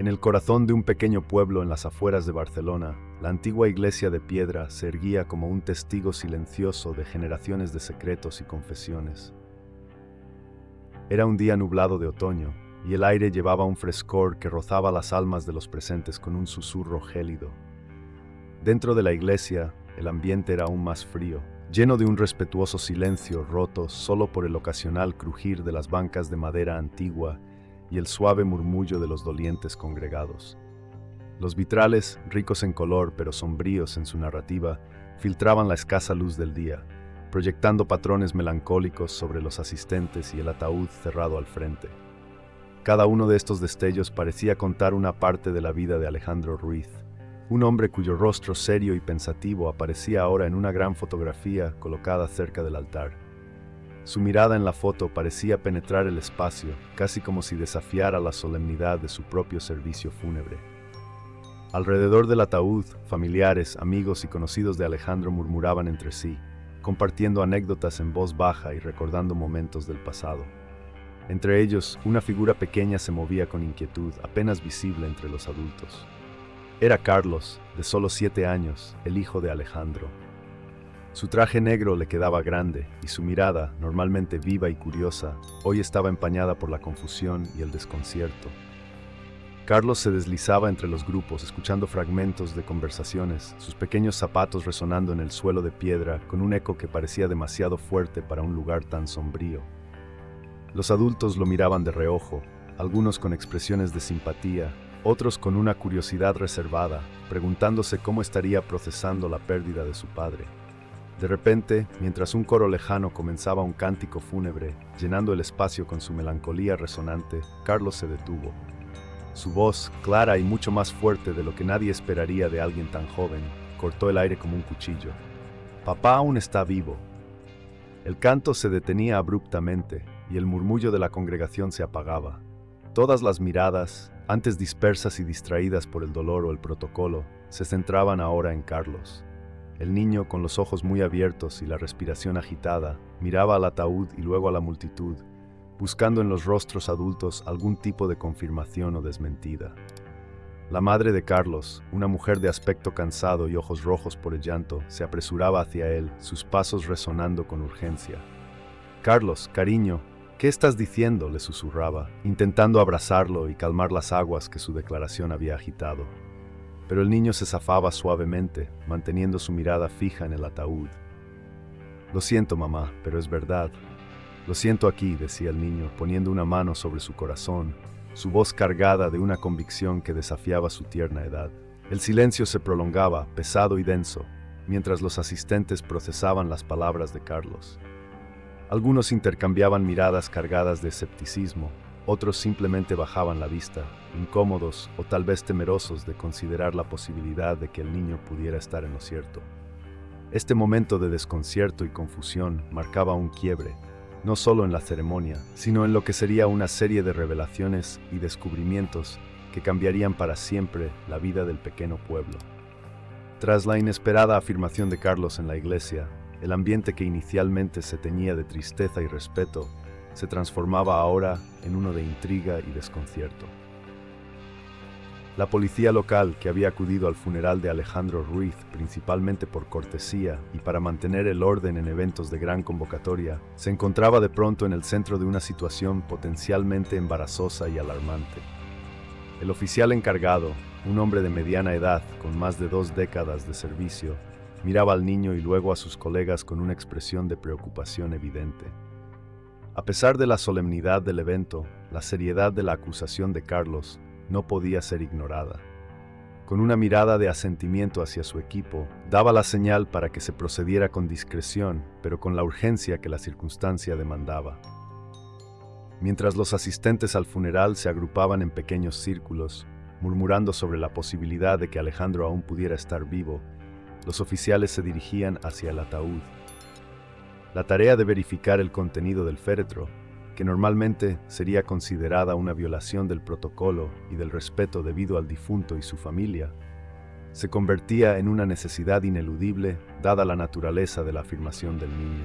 En el corazón de un pequeño pueblo en las afueras de Barcelona, la antigua iglesia de piedra se erguía como un testigo silencioso de generaciones de secretos y confesiones. Era un día nublado de otoño, y el aire llevaba un frescor que rozaba las almas de los presentes con un susurro gélido. Dentro de la iglesia, el ambiente era aún más frío, lleno de un respetuoso silencio roto solo por el ocasional crujir de las bancas de madera antigua y el suave murmullo de los dolientes congregados. Los vitrales, ricos en color pero sombríos en su narrativa, filtraban la escasa luz del día, proyectando patrones melancólicos sobre los asistentes y el ataúd cerrado al frente. Cada uno de estos destellos parecía contar una parte de la vida de Alejandro Ruiz, un hombre cuyo rostro serio y pensativo aparecía ahora en una gran fotografía colocada cerca del altar. Su mirada en la foto parecía penetrar el espacio, casi como si desafiara la solemnidad de su propio servicio fúnebre. Alrededor del ataúd, familiares, amigos y conocidos de Alejandro murmuraban entre sí, compartiendo anécdotas en voz baja y recordando momentos del pasado. Entre ellos, una figura pequeña se movía con inquietud, apenas visible entre los adultos. Era Carlos, de solo 7 años, el hijo de Alejandro. Su traje negro le quedaba grande, y su mirada, normalmente viva y curiosa, hoy estaba empañada por la confusión y el desconcierto. Carlos se deslizaba entre los grupos, escuchando fragmentos de conversaciones, sus pequeños zapatos resonando en el suelo de piedra con un eco que parecía demasiado fuerte para un lugar tan sombrío. Los adultos lo miraban de reojo, algunos con expresiones de simpatía, otros con una curiosidad reservada, preguntándose cómo estaría procesando la pérdida de su padre. De repente, mientras un coro lejano comenzaba un cántico fúnebre, llenando el espacio con su melancolía resonante, Carlos se detuvo. Su voz, clara y mucho más fuerte de lo que nadie esperaría de alguien tan joven, cortó el aire como un cuchillo. «Papá aún está vivo». El canto se detenía abruptamente, y el murmullo de la congregación se apagaba. Todas las miradas, antes dispersas y distraídas por el dolor o el protocolo, se centraban ahora en Carlos. El niño, con los ojos muy abiertos y la respiración agitada, miraba al ataúd y luego a la multitud, buscando en los rostros adultos algún tipo de confirmación o desmentida. La madre de Carlos, una mujer de aspecto cansado y ojos rojos por el llanto, se apresuraba hacia él, sus pasos resonando con urgencia. «Carlos, cariño, ¿qué estás diciendo?», le susurraba, intentando abrazarlo y calmar las aguas que su declaración había agitado. Pero el niño se zafaba suavemente, manteniendo su mirada fija en el ataúd. «Lo siento, mamá, pero es verdad. Lo siento aquí», decía el niño, poniendo una mano sobre su corazón, su voz cargada de una convicción que desafiaba su tierna edad. El silencio se prolongaba, pesado y denso, mientras los asistentes procesaban las palabras de Carlos. Algunos intercambiaban miradas cargadas de escepticismo, otros simplemente bajaban la vista, incómodos o tal vez temerosos de considerar la posibilidad de que el niño pudiera estar en lo cierto. Este momento de desconcierto y confusión marcaba un quiebre, no solo en la ceremonia, sino en lo que sería una serie de revelaciones y descubrimientos que cambiarían para siempre la vida del pequeño pueblo. Tras la inesperada afirmación de Carlos en la iglesia, el ambiente que inicialmente se teñía de tristeza y respeto se transformaba ahora en uno de intriga y desconcierto. La policía local, que había acudido al funeral de Alejandro Ruiz principalmente por cortesía y para mantener el orden en eventos de gran convocatoria, se encontraba de pronto en el centro de una situación potencialmente embarazosa y alarmante. El oficial encargado, un hombre de mediana edad con más de 2 décadas de servicio, miraba al niño y luego a sus colegas con una expresión de preocupación evidente. A pesar de la solemnidad del evento, la seriedad de la acusación de Carlos no podía ser ignorada. Con una mirada de asentimiento hacia su equipo, daba la señal para que se procediera con discreción, pero con la urgencia que la circunstancia demandaba. Mientras los asistentes al funeral se agrupaban en pequeños círculos, murmurando sobre la posibilidad de que Alejandro aún pudiera estar vivo, los oficiales se dirigían hacia el ataúd. La tarea de verificar el contenido del féretro, que normalmente sería considerada una violación del protocolo y del respeto debido al difunto y su familia, se convertía en una necesidad ineludible dada la naturaleza de la afirmación del niño.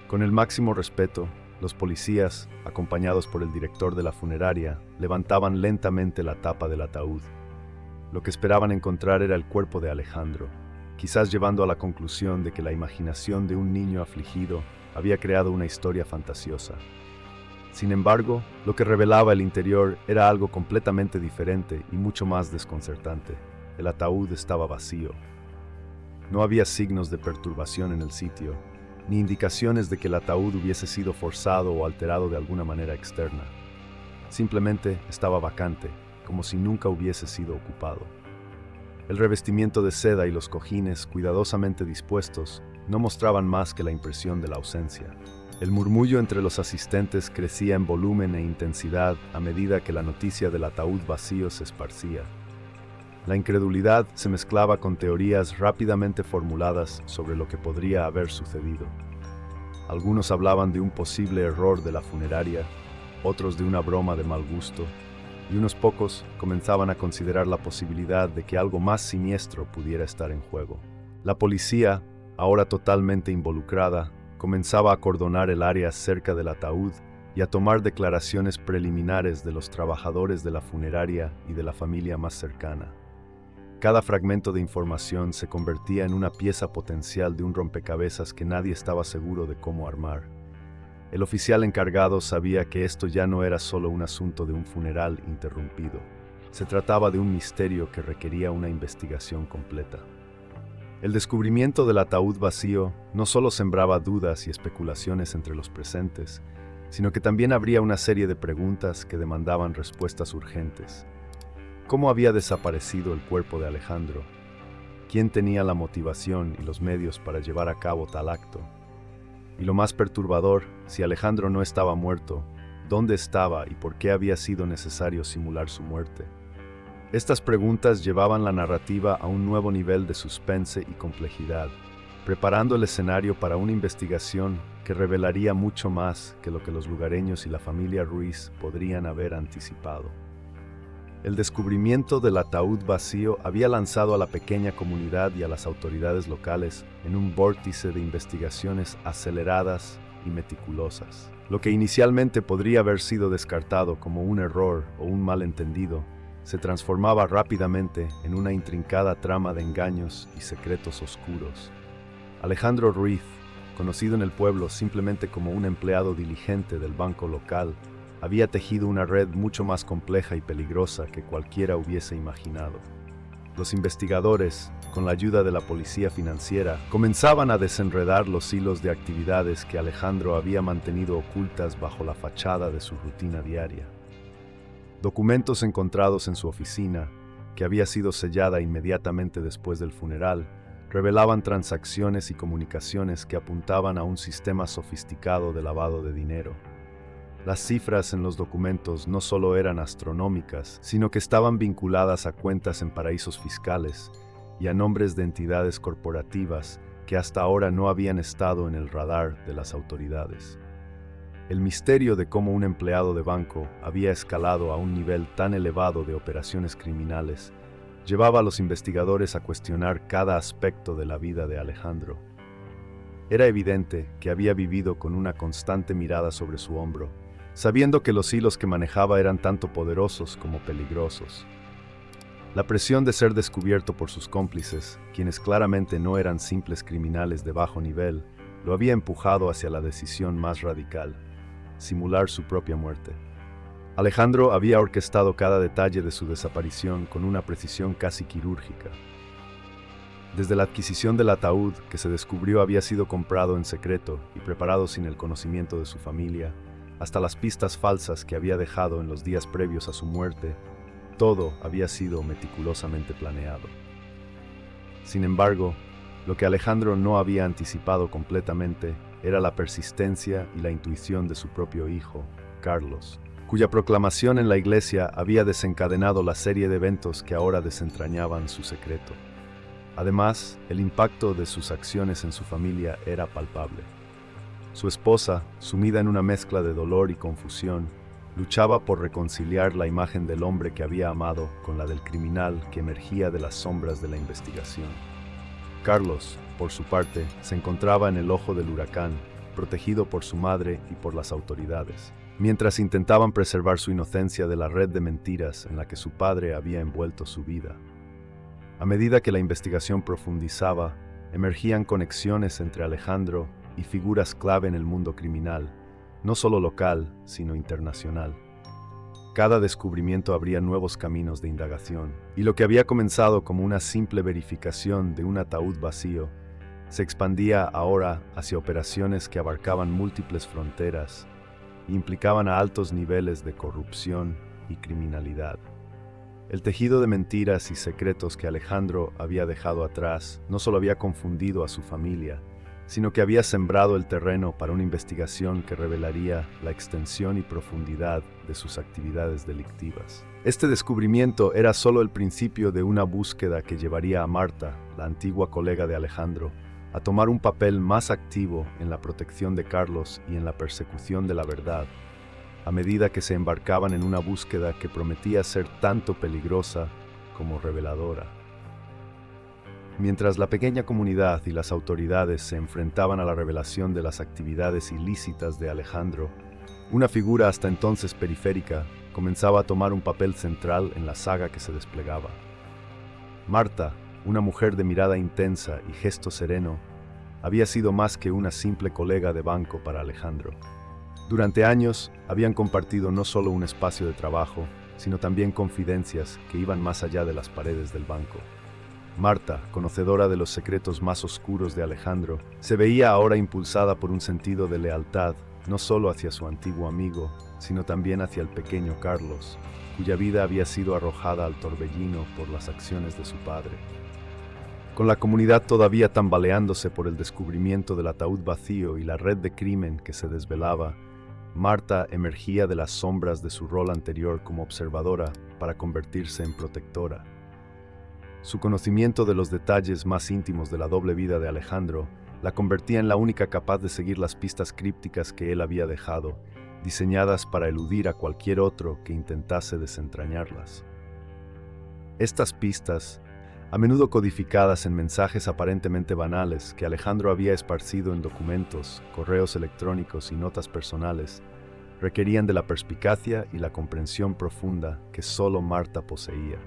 Con el máximo respeto, Los policías, acompañados por el director de la funeraria, levantaban lentamente la tapa del ataúd. Lo que esperaban encontrar era el cuerpo de Alejandro, quizás llevando a la conclusión de que la imaginación de un niño afligido había creado una historia fantasiosa. Sin embargo, lo que revelaba el interior era algo completamente diferente y mucho más desconcertante. El ataúd estaba vacío. No había signos de perturbación en el sitio, ni indicaciones de que el ataúd hubiese sido forzado o alterado de alguna manera externa. Simplemente estaba vacante, como si nunca hubiese sido ocupado. El revestimiento de seda y los cojines, cuidadosamente dispuestos, no mostraban más que la impresión de la ausencia. El murmullo entre los asistentes crecía en volumen e intensidad a medida que la noticia del ataúd vacío se esparcía. La incredulidad se mezclaba con teorías rápidamente formuladas sobre lo que podría haber sucedido. Algunos hablaban de un posible error de la funeraria, otros de una broma de mal gusto, y unos pocos comenzaban a considerar la posibilidad de que algo más siniestro pudiera estar en juego. La policía, ahora totalmente involucrada, comenzaba a acordonar el área cerca del ataúd y a tomar declaraciones preliminares de los trabajadores de la funeraria y de la familia más cercana. Cada fragmento de información se convertía en una pieza potencial de un rompecabezas que nadie estaba seguro de cómo armar. El oficial encargado sabía que esto ya no era solo un asunto de un funeral interrumpido. Se trataba de un misterio que requería una investigación completa. El descubrimiento del ataúd vacío no solo sembraba dudas y especulaciones entre los presentes, sino que también abría una serie de preguntas que demandaban respuestas urgentes. ¿Cómo había desaparecido el cuerpo de Alejandro? ¿Quién tenía la motivación y los medios para llevar a cabo tal acto? Y lo más perturbador, si Alejandro no estaba muerto, ¿dónde estaba y por qué había sido necesario simular su muerte? Estas preguntas llevaban la narrativa a un nuevo nivel de suspense y complejidad, preparando el escenario para una investigación que revelaría mucho más que lo que los lugareños y la familia Ruiz podrían haber anticipado. El descubrimiento del ataúd vacío había lanzado a la pequeña comunidad y a las autoridades locales en un vórtice de investigaciones aceleradas y meticulosas. Lo que inicialmente podría haber sido descartado como un error o un malentendido, se transformaba rápidamente en una intrincada trama de engaños y secretos oscuros. Alejandro Ruiz, conocido en el pueblo simplemente como un empleado diligente del banco local, había tejido una red mucho más compleja y peligrosa que cualquiera hubiese imaginado. Los investigadores, con la ayuda de la policía financiera, comenzaban a desenredar los hilos de actividades que Alejandro había mantenido ocultas bajo la fachada de su rutina diaria. Documentos encontrados en su oficina, que había sido sellada inmediatamente después del funeral, revelaban transacciones y comunicaciones que apuntaban a un sistema sofisticado de lavado de dinero. Las cifras en los documentos no solo eran astronómicas, sino que estaban vinculadas a cuentas en paraísos fiscales y a nombres de entidades corporativas que hasta ahora no habían estado en el radar de las autoridades. El misterio de cómo un empleado de banco había escalado a un nivel tan elevado de operaciones criminales llevaba a los investigadores a cuestionar cada aspecto de la vida de Alejandro. Era evidente que había vivido con una constante mirada sobre su hombro, sabiendo que los hilos que manejaba eran tanto poderosos como peligrosos. La presión de ser descubierto por sus cómplices, quienes claramente no eran simples criminales de bajo nivel, lo había empujado hacia la decisión más radical: simular su propia muerte. Alejandro había orquestado cada detalle de su desaparición con una precisión casi quirúrgica. Desde la adquisición del ataúd, que se descubrió había sido comprado en secreto y preparado sin el conocimiento de su familia, hasta las pistas falsas que había dejado en los días previos a su muerte, todo había sido meticulosamente planeado. Sin embargo, lo que Alejandro no había anticipado completamente era la persistencia y la intuición de su propio hijo, Carlos, cuya proclamación en la iglesia había desencadenado la serie de eventos que ahora desentrañaban su secreto. Además, el impacto de sus acciones en su familia era palpable. Su esposa, sumida en una mezcla de dolor y confusión, luchaba por reconciliar la imagen del hombre que había amado con la del criminal que emergía de las sombras de la investigación. Carlos, por su parte, se encontraba en el ojo del huracán, protegido por su madre y por las autoridades, mientras intentaban preservar su inocencia de la red de mentiras en la que su padre había envuelto su vida. A medida que la investigación profundizaba, emergían conexiones entre Alejandro y figuras clave en el mundo criminal, no solo local, sino internacional. Cada descubrimiento abría nuevos caminos de indagación, y lo que había comenzado como una simple verificación de un ataúd vacío, se expandía ahora hacia operaciones que abarcaban múltiples fronteras e implicaban a altos niveles de corrupción y criminalidad. El tejido de mentiras y secretos que Alejandro había dejado atrás no solo había confundido a su familia, sino que había sembrado el terreno para una investigación que revelaría la extensión y profundidad de sus actividades delictivas. Este descubrimiento era solo el principio de una búsqueda que llevaría a Marta, la antigua colega de Alejandro, a tomar un papel más activo en la protección de Carlos y en la persecución de la verdad, a medida que se embarcaban en una búsqueda que prometía ser tanto peligrosa como reveladora. Mientras la pequeña comunidad y las autoridades se enfrentaban a la revelación de las actividades ilícitas de Alejandro, una figura hasta entonces periférica comenzaba a tomar un papel central en la saga que se desplegaba. Marta, una mujer de mirada intensa y gesto sereno, había sido más que una simple colega de banco para Alejandro. Durante años habían compartido no solo un espacio de trabajo, sino también confidencias que iban más allá de las paredes del banco. Marta, conocedora de los secretos más oscuros de Alejandro, se veía ahora impulsada por un sentido de lealtad, no solo hacia su antiguo amigo, sino también hacia el pequeño Carlos, cuya vida había sido arrojada al torbellino por las acciones de su padre. Con la comunidad todavía tambaleándose por el descubrimiento del ataúd vacío y la red de crimen que se desvelaba, Marta emergía de las sombras de su rol anterior como observadora para convertirse en protectora. Su conocimiento de los detalles más íntimos de la doble vida de Alejandro la convertía en la única capaz de seguir las pistas crípticas que él había dejado, diseñadas para eludir a cualquier otro que intentase desentrañarlas. Estas pistas, a menudo codificadas en mensajes aparentemente banales que Alejandro había esparcido en documentos, correos electrónicos y notas personales, requerían de la perspicacia y la comprensión profunda que solo Marta poseía.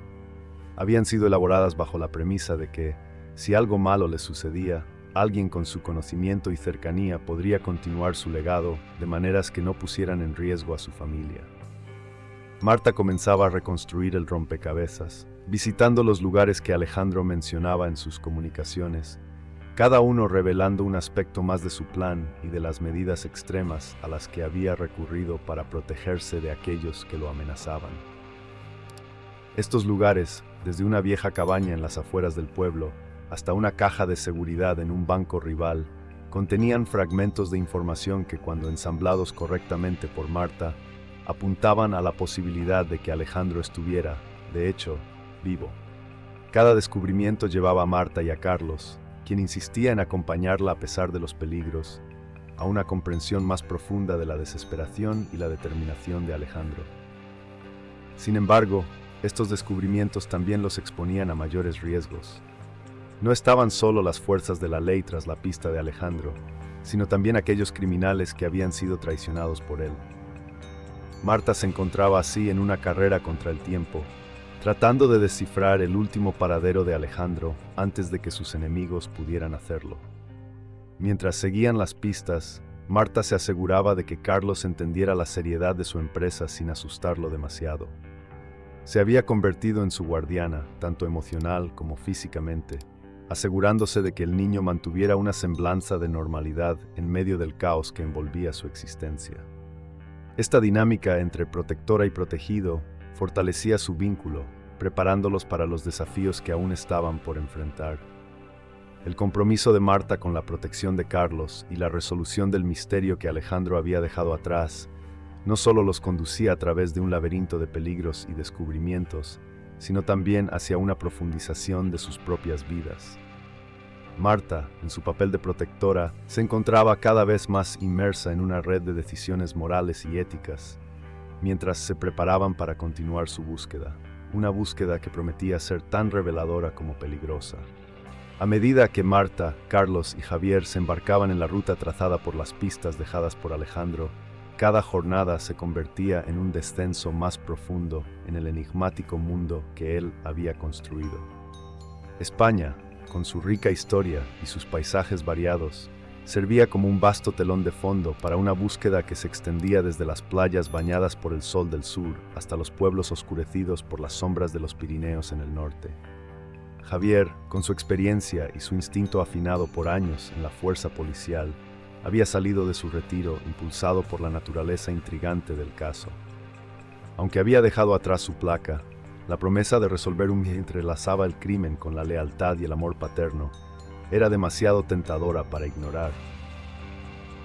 Habían sido elaboradas bajo la premisa de que, si algo malo le sucedía, alguien con su conocimiento y cercanía podría continuar su legado de maneras que no pusieran en riesgo a su familia. Marta comenzaba a reconstruir el rompecabezas, visitando los lugares que Alejandro mencionaba en sus comunicaciones, cada uno revelando un aspecto más de su plan y de las medidas extremas a las que había recurrido para protegerse de aquellos que lo amenazaban. Estos lugares, desde una vieja cabaña en las afueras del pueblo hasta una caja de seguridad en un banco rival, contenían fragmentos de información que, cuando ensamblados correctamente por Marta, apuntaban a la posibilidad de que Alejandro estuviera, de hecho, vivo. Cada descubrimiento llevaba a Marta y a Carlos, quien insistía en acompañarla a pesar de los peligros, a una comprensión más profunda de la desesperación y la determinación de Alejandro. Sin embargo, estos descubrimientos también los exponían a mayores riesgos. No estaban solo las fuerzas de la ley tras la pista de Alejandro, sino también aquellos criminales que habían sido traicionados por él. Marta se encontraba así en una carrera contra el tiempo, tratando de descifrar el último paradero de Alejandro antes de que sus enemigos pudieran hacerlo. Mientras seguían las pistas, Marta se aseguraba de que Carlos entendiera la seriedad de su empresa sin asustarlo demasiado. Se había convertido en su guardiana, tanto emocional como físicamente, asegurándose de que el niño mantuviera una semblanza de normalidad en medio del caos que envolvía su existencia. Esta dinámica entre protectora y protegido fortalecía su vínculo, preparándolos para los desafíos que aún estaban por enfrentar. El compromiso de Marta con la protección de Carlos y la resolución del misterio que Alejandro había dejado atrás no solo los conducía a través de un laberinto de peligros y descubrimientos, sino también hacia una profundización de sus propias vidas. Marta, en su papel de protectora, se encontraba cada vez más inmersa en una red de decisiones morales y éticas, mientras se preparaban para continuar su búsqueda, una búsqueda que prometía ser tan reveladora como peligrosa. A medida que Marta, Carlos y Javier se embarcaban en la ruta trazada por las pistas dejadas por Alejandro, cada jornada se convertía en un descenso más profundo en el enigmático mundo que él había construido. España, con su rica historia y sus paisajes variados, servía como un vasto telón de fondo para una búsqueda que se extendía desde las playas bañadas por el sol del sur hasta los pueblos oscurecidos por las sombras de los Pirineos en el norte. Javier, con su experiencia y su instinto afinado por años en la fuerza policial, había salido de su retiro impulsado por la naturaleza intrigante del caso. Aunque había dejado atrás su placa, la promesa de resolver un que entrelazaba el crimen con la lealtad y el amor paterno era demasiado tentadora para ignorar.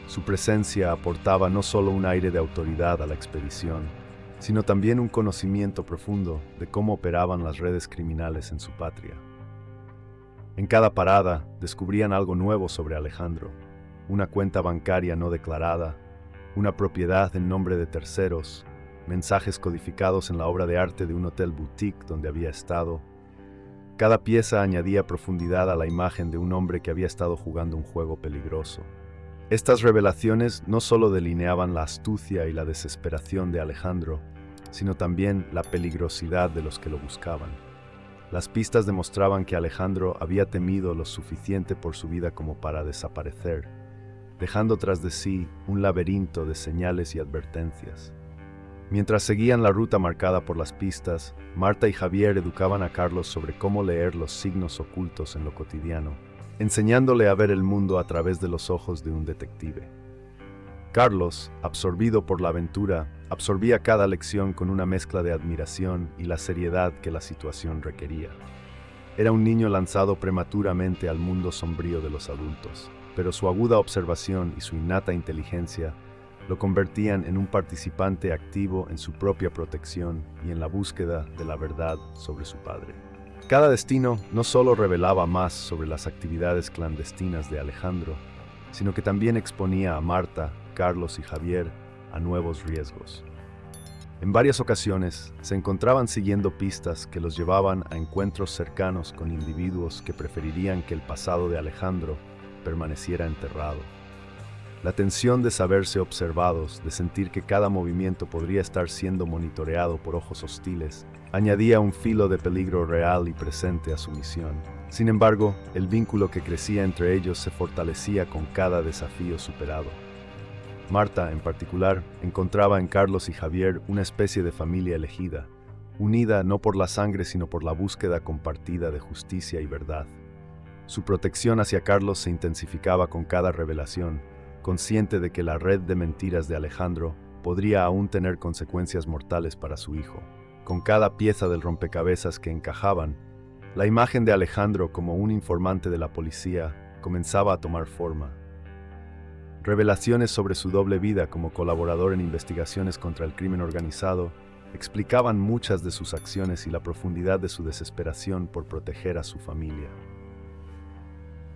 Su presencia aportaba no solo un aire de autoridad a la expedición, sino también un conocimiento profundo de cómo operaban las redes criminales en su patria. En cada parada descubrían algo nuevo sobre Alejandro: una cuenta bancaria no declarada, una propiedad en nombre de terceros, mensajes codificados en la obra de arte de un hotel boutique donde había estado. Cada pieza añadía profundidad a la imagen de un hombre que había estado jugando un juego peligroso. Estas revelaciones no solo delineaban la astucia y la desesperación de Alejandro, sino también la peligrosidad de los que lo buscaban. Las pistas demostraban que Alejandro había temido lo suficiente por su vida como para desaparecer, dejando tras de sí un laberinto de señales y advertencias. Mientras seguían la ruta marcada por las pistas, Marta y Javier educaban a Carlos sobre cómo leer los signos ocultos en lo cotidiano, enseñándole a ver el mundo a través de los ojos de un detective. Carlos, absorbido por la aventura, absorbía cada lección con una mezcla de admiración y la seriedad que la situación requería. Era un niño lanzado prematuramente al mundo sombrío de los adultos, pero su aguda observación y su innata inteligencia lo convertían en un participante activo en su propia protección y en la búsqueda de la verdad sobre su padre. Cada destino no solo revelaba más sobre las actividades clandestinas de Alejandro, sino que también exponía a Marta, Carlos y Javier a nuevos riesgos. En varias ocasiones se encontraban siguiendo pistas que los llevaban a encuentros cercanos con individuos que preferirían que el pasado de Alejandro permaneciera enterrado. La tensión de saberse observados, de sentir que cada movimiento podría estar siendo monitoreado por ojos hostiles, añadía un filo de peligro real y presente a su misión. Sin embargo, el vínculo que crecía entre ellos se fortalecía con cada desafío superado. Marta, en particular, encontraba en Carlos y Javier una especie de familia elegida, unida no por la sangre sino por la búsqueda compartida de justicia y verdad. Su protección hacia Carlos se intensificaba con cada revelación, consciente de que la red de mentiras de Alejandro podría aún tener consecuencias mortales para su hijo. Con cada pieza del rompecabezas que encajaban, la imagen de Alejandro como un informante de la policía comenzaba a tomar forma. Revelaciones sobre su doble vida como colaborador en investigaciones contra el crimen organizado explicaban muchas de sus acciones y la profundidad de su desesperación por proteger a su familia.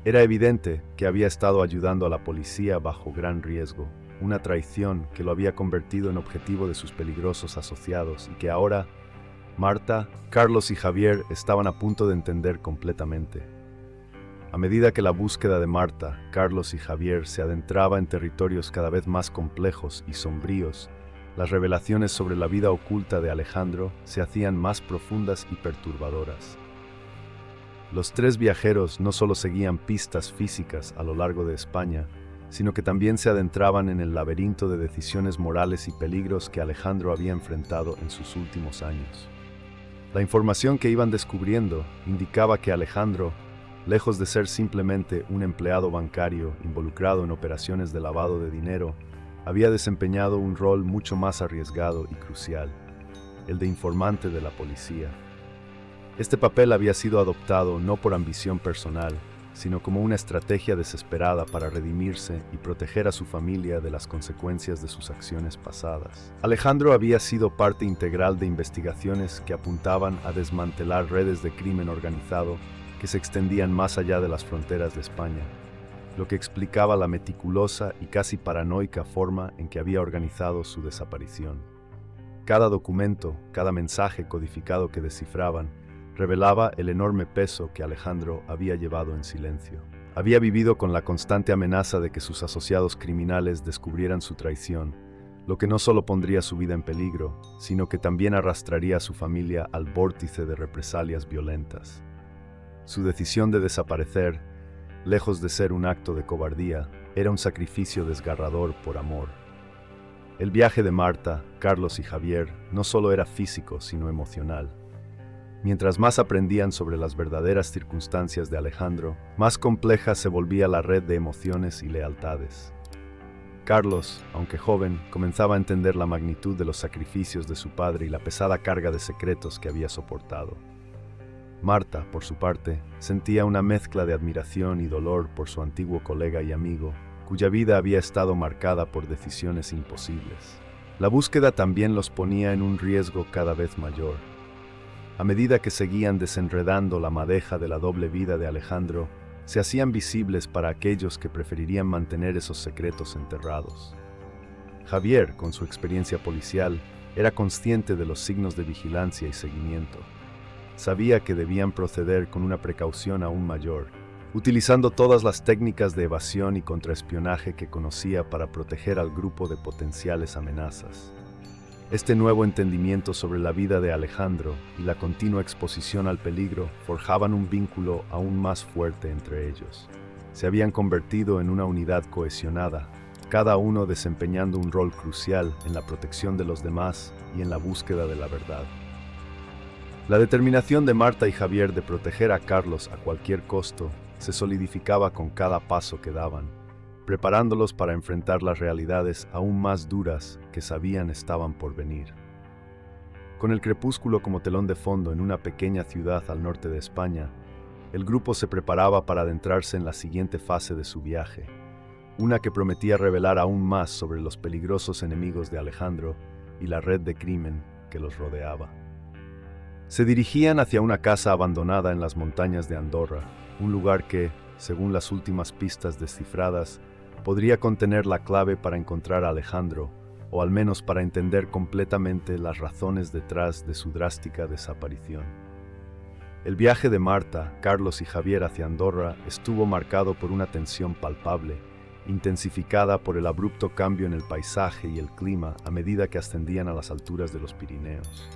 Era evidente que había estado ayudando a la policía bajo gran riesgo, una traición que lo había convertido en objetivo de sus peligrosos asociados y que ahora Marta, Carlos y Javier estaban a punto de entender completamente. A medida que la búsqueda de Marta, Carlos y Javier se adentraba en territorios cada vez más complejos y sombríos, las revelaciones sobre la vida oculta de Alejandro se hacían más profundas y perturbadoras. Los tres viajeros no solo seguían pistas físicas a lo largo de España, sino que también se adentraban en el laberinto de decisiones morales y peligros que Alejandro había enfrentado en sus últimos años. La información que iban descubriendo indicaba que Alejandro, lejos de ser simplemente un empleado bancario involucrado en operaciones de lavado de dinero, había desempeñado un rol mucho más arriesgado y crucial, el de informante de la policía. Este papel había sido adoptado no por ambición personal, sino como una estrategia desesperada para redimirse y proteger a su familia de las consecuencias de sus acciones pasadas. Alejandro había sido parte integral de investigaciones que apuntaban a desmantelar redes de crimen organizado que se extendían más allá de las fronteras de España, lo que explicaba la meticulosa y casi paranoica forma en que había organizado su desaparición. Cada documento, cada mensaje codificado que descifraban, revelaba el enorme peso que Alejandro había llevado en silencio. Había vivido con la constante amenaza de que sus asociados criminales descubrieran su traición, lo que no solo pondría su vida en peligro, sino que también arrastraría a su familia al vórtice de represalias violentas. Su decisión de desaparecer, lejos de ser un acto de cobardía, era un sacrificio desgarrador por amor. El viaje de Marta, Carlos y Javier no solo era físico, sino emocional. Mientras más aprendían sobre las verdaderas circunstancias de Alejandro, más compleja se volvía la red de emociones y lealtades. Carlos, aunque joven, comenzaba a entender la magnitud de los sacrificios de su padre y la pesada carga de secretos que había soportado. Marta, por su parte, sentía una mezcla de admiración y dolor por su antiguo colega y amigo, cuya vida había estado marcada por decisiones imposibles. La búsqueda también los ponía en un riesgo cada vez mayor. A medida que seguían desenredando la madeja de la doble vida de Alejandro, se hacían visibles para aquellos que preferirían mantener esos secretos enterrados. Javier, con su experiencia policial, era consciente de los signos de vigilancia y seguimiento. Sabía que debían proceder con una precaución aún mayor, utilizando todas las técnicas de evasión y contraespionaje que conocía para proteger al grupo de potenciales amenazas. Este nuevo entendimiento sobre la vida de Alejandro y la continua exposición al peligro forjaban un vínculo aún más fuerte entre ellos. Se habían convertido en una unidad cohesionada, cada uno desempeñando un rol crucial en la protección de los demás y en la búsqueda de la verdad. La determinación de Marta y Javier de proteger a Carlos a cualquier costo se solidificaba con cada paso que daban, preparándolos para enfrentar las realidades aún más duras que sabían estaban por venir. Con el crepúsculo como telón de fondo en una pequeña ciudad al norte de España, el grupo se preparaba para adentrarse en la siguiente fase de su viaje, una que prometía revelar aún más sobre los peligrosos enemigos de Alejandro y la red de crimen que los rodeaba. Se dirigían hacia una casa abandonada en las montañas de Andorra, un lugar que, según las últimas pistas descifradas, podría contener la clave para encontrar a Alejandro, o al menos para entender completamente las razones detrás de su drástica desaparición. El viaje de Marta, Carlos y Javier hacia Andorra estuvo marcado por una tensión palpable, intensificada por el abrupto cambio en el paisaje y el clima a medida que ascendían a las alturas de los Pirineos.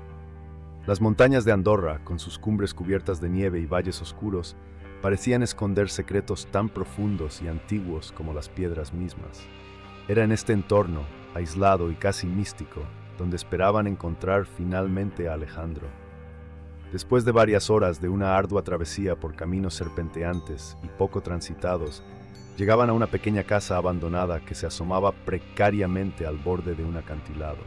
Las montañas de Andorra, con sus cumbres cubiertas de nieve y valles oscuros, parecían esconder secretos tan profundos y antiguos como las piedras mismas. Era en este entorno, aislado y casi místico, donde esperaban encontrar finalmente a Alejandro. Después de varias horas de una ardua travesía por caminos serpenteantes y poco transitados, llegaban a una pequeña casa abandonada que se asomaba precariamente al borde de un acantilado.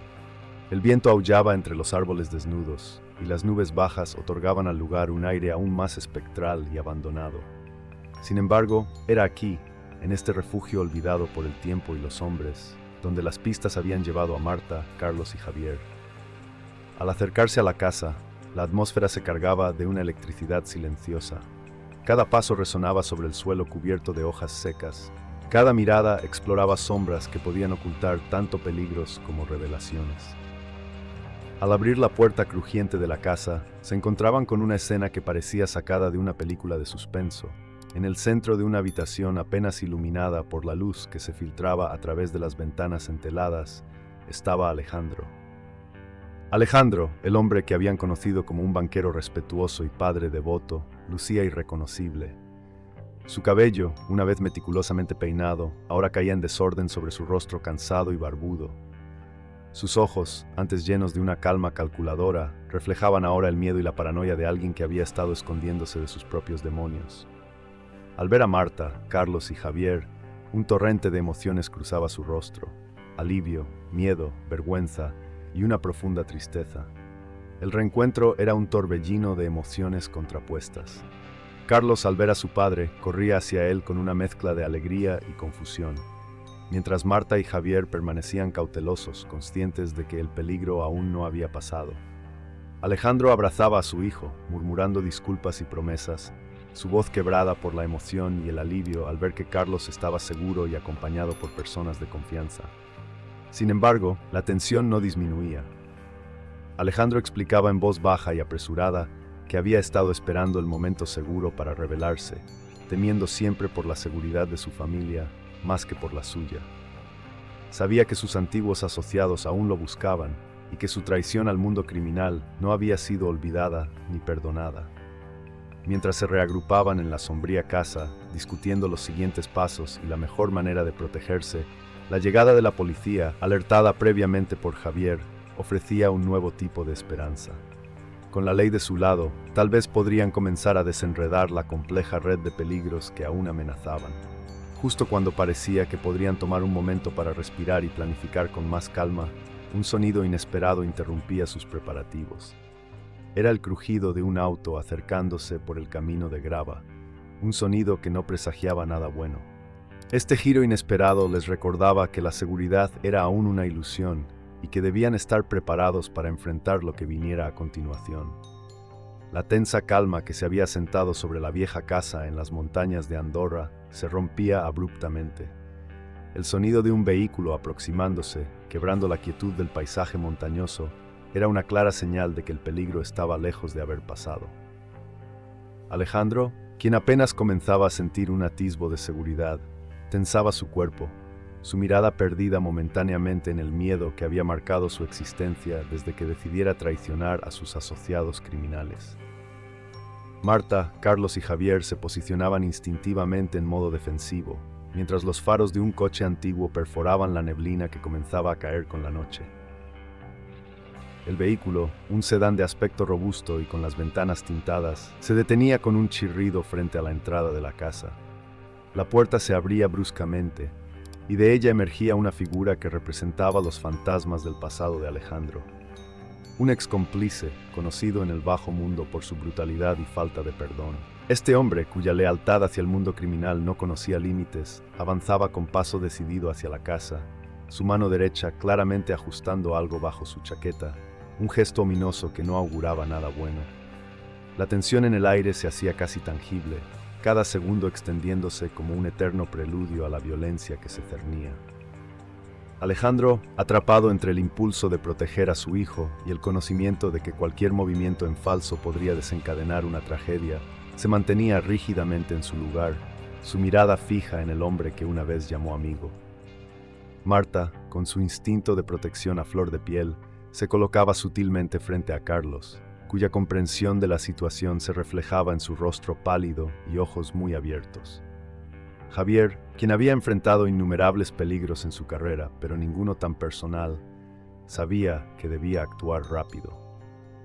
El viento aullaba entre los árboles desnudos, y las nubes bajas otorgaban al lugar un aire aún más espectral y abandonado. Sin embargo, era aquí, en este refugio olvidado por el tiempo y los hombres, donde las pistas habían llevado a Marta, Carlos y Javier. Al acercarse a la casa, la atmósfera se cargaba de una electricidad silenciosa. Cada paso resonaba sobre el suelo cubierto de hojas secas. Cada mirada exploraba sombras que podían ocultar tanto peligros como revelaciones. Al abrir la puerta crujiente de la casa, se encontraban con una escena que parecía sacada de una película de suspenso. En el centro de una habitación apenas iluminada por la luz que se filtraba a través de las ventanas enteladas, estaba Alejandro. Alejandro, el hombre que habían conocido como un banquero respetuoso y padre devoto, lucía irreconocible. Su cabello, una vez meticulosamente peinado, ahora caía en desorden sobre su rostro cansado y barbudo. Sus ojos, antes llenos de una calma calculadora, reflejaban ahora el miedo y la paranoia de alguien que había estado escondiéndose de sus propios demonios. Al ver a Marta, Carlos y Javier, un torrente de emociones cruzaba su rostro: alivio, miedo, vergüenza y una profunda tristeza. El reencuentro era un torbellino de emociones contrapuestas. Carlos, al ver a su padre, corría hacia él con una mezcla de alegría y confusión, mientras Marta y Javier permanecían cautelosos, conscientes de que el peligro aún no había pasado. Alejandro abrazaba a su hijo, murmurando disculpas y promesas, su voz quebrada por la emoción y el alivio al ver que Carlos estaba seguro y acompañado por personas de confianza. Sin embargo, la tensión no disminuía. Alejandro explicaba en voz baja y apresurada que había estado esperando el momento seguro para rebelarse, temiendo siempre por la seguridad de su familia más que por la suya. Sabía que sus antiguos asociados aún lo buscaban y que su traición al mundo criminal no había sido olvidada ni perdonada. Mientras se reagrupaban en la sombría casa, discutiendo los siguientes pasos y la mejor manera de protegerse, la llegada de la policía, alertada previamente por Javier, ofrecía un nuevo tipo de esperanza. Con la ley de su lado, tal vez podrían comenzar a desenredar la compleja red de peligros que aún amenazaban. Justo cuando parecía que podrían tomar un momento para respirar y planificar con más calma, un sonido inesperado interrumpía sus preparativos. Era el crujido de un auto acercándose por el camino de grava, un sonido que no presagiaba nada bueno. Este giro inesperado les recordaba que la seguridad era aún una ilusión y que debían estar preparados para enfrentar lo que viniera a continuación. La tensa calma que se había sentado sobre la vieja casa en las montañas de Andorra se rompía abruptamente. El sonido de un vehículo aproximándose, quebrando la quietud del paisaje montañoso, era una clara señal de que el peligro estaba lejos de haber pasado. Alejandro, quien apenas comenzaba a sentir un atisbo de seguridad, tensaba su cuerpo, su mirada perdida momentáneamente en el miedo que había marcado su existencia desde que decidiera traicionar a sus asociados criminales. Marta, Carlos y Javier se posicionaban instintivamente en modo defensivo, mientras los faros de un coche antiguo perforaban la neblina que comenzaba a caer con la noche. El vehículo, un sedán de aspecto robusto y con las ventanas tintadas, se detenía con un chirrido frente a la entrada de la casa. La puerta se abría bruscamente, y de ella emergía una figura que representaba los fantasmas del pasado de Alejandro. Un ex cómplice, conocido en el bajo mundo por su brutalidad y falta de perdón. Este hombre, cuya lealtad hacia el mundo criminal no conocía límites, avanzaba con paso decidido hacia la casa, su mano derecha claramente ajustando algo bajo su chaqueta, un gesto ominoso que no auguraba nada bueno. La tensión en el aire se hacía casi tangible, cada segundo extendiéndose como un eterno preludio a la violencia que se cernía. Alejandro, atrapado entre el impulso de proteger a su hijo y el conocimiento de que cualquier movimiento en falso podría desencadenar una tragedia, se mantenía rígidamente en su lugar, su mirada fija en el hombre que una vez llamó amigo. Marta, con su instinto de protección a flor de piel, se colocaba sutilmente frente a Carlos, cuya comprensión de la situación se reflejaba en su rostro pálido y ojos muy abiertos. Javier, quien había enfrentado innumerables peligros en su carrera, pero ninguno tan personal, sabía que debía actuar rápido.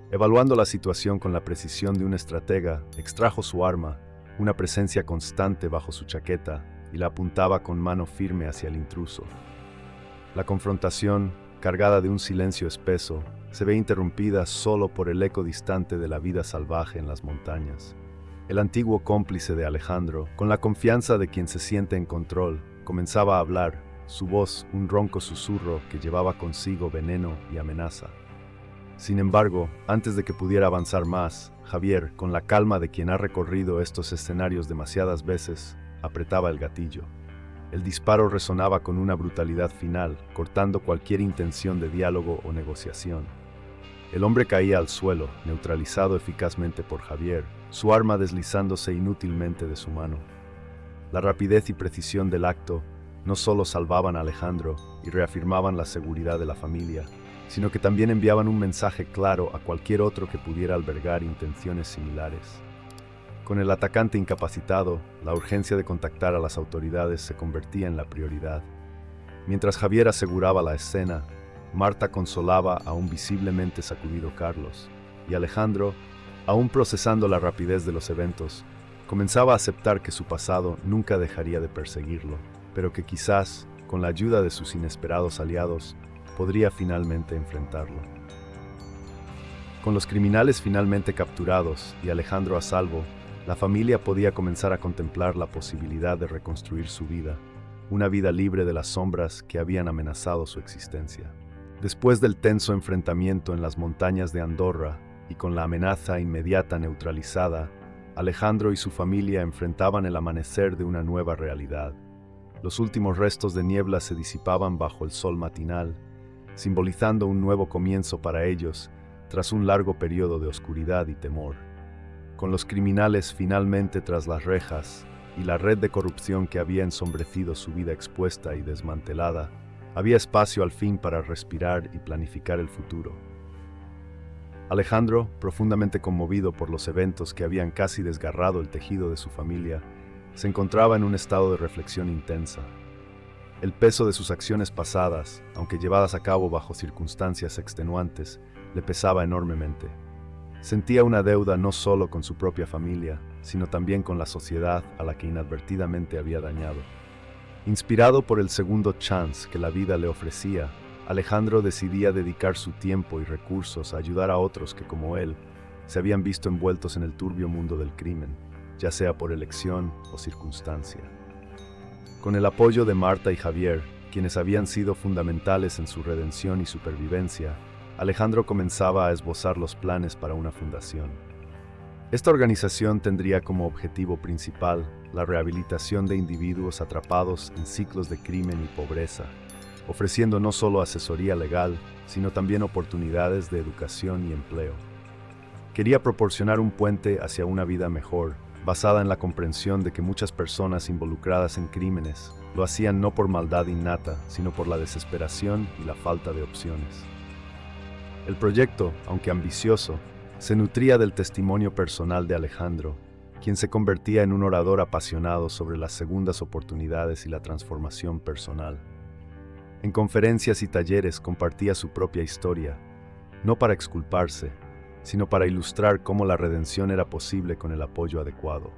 Evaluando la situación con la precisión de un estratega, extrajo su arma, una presencia constante bajo su chaqueta, y la apuntaba con mano firme hacia el intruso. La confrontación, cargada de un silencio espeso, se ve interrumpida solo por el eco distante de la vida salvaje en las montañas. El antiguo cómplice de Alejandro, con la confianza de quien se siente en control, comenzaba a hablar, su voz un ronco susurro que llevaba consigo veneno y amenaza. Sin embargo, antes de que pudiera avanzar más, Javier, con la calma de quien ha recorrido estos escenarios demasiadas veces, apretaba el gatillo. El disparo resonaba con una brutalidad final, cortando cualquier intención de diálogo o negociación. El hombre caía al suelo, neutralizado eficazmente por Javier, su arma deslizándose inútilmente de su mano. La rapidez y precisión del acto no solo salvaban a Alejandro y reafirmaban la seguridad de la familia, sino que también enviaban un mensaje claro a cualquier otro que pudiera albergar intenciones similares. Con el atacante incapacitado, la urgencia de contactar a las autoridades se convertía en la prioridad. Mientras Javier aseguraba la escena, Marta consolaba a un visiblemente sacudido Carlos, y Alejandro, aún procesando la rapidez de los eventos, comenzaba a aceptar que su pasado nunca dejaría de perseguirlo, pero que quizás, con la ayuda de sus inesperados aliados, podría finalmente enfrentarlo. Con los criminales finalmente capturados y Alejandro a salvo, la familia podía comenzar a contemplar la posibilidad de reconstruir su vida, una vida libre de las sombras que habían amenazado su existencia. Después del tenso enfrentamiento en las montañas de Andorra y con la amenaza inmediata neutralizada, Alejandro y su familia enfrentaban el amanecer de una nueva realidad. Los últimos restos de niebla se disipaban bajo el sol matinal, simbolizando un nuevo comienzo para ellos tras un largo periodo de oscuridad y temor. Con los criminales finalmente tras las rejas y la red de corrupción que había ensombrecido su vida expuesta y desmantelada, había espacio al fin para respirar y planificar el futuro. Alejandro, profundamente conmovido por los eventos que habían casi desgarrado el tejido de su familia, se encontraba en un estado de reflexión intensa. El peso de sus acciones pasadas, aunque llevadas a cabo bajo circunstancias extenuantes, le pesaba enormemente. Sentía una deuda no solo con su propia familia, sino también con la sociedad a la que inadvertidamente había dañado. Inspirado por el segundo chance que la vida le ofrecía, Alejandro decidía dedicar su tiempo y recursos a ayudar a otros que, como él, se habían visto envueltos en el turbio mundo del crimen, ya sea por elección o circunstancia. Con el apoyo de Marta y Javier, quienes habían sido fundamentales en su redención y supervivencia, Alejandro comenzaba a esbozar los planes para una fundación. Esta organización tendría como objetivo principal la rehabilitación de individuos atrapados en ciclos de crimen y pobreza, ofreciendo no solo asesoría legal, sino también oportunidades de educación y empleo. Quería proporcionar un puente hacia una vida mejor, basada en la comprensión de que muchas personas involucradas en crímenes lo hacían no por maldad innata, sino por la desesperación y la falta de opciones. El proyecto, aunque ambicioso, se nutría del testimonio personal de Alejandro, quien se convertía en un orador apasionado sobre las segundas oportunidades y la transformación personal. En conferencias y talleres compartía su propia historia, no para exculparse, sino para ilustrar cómo la redención era posible con el apoyo adecuado.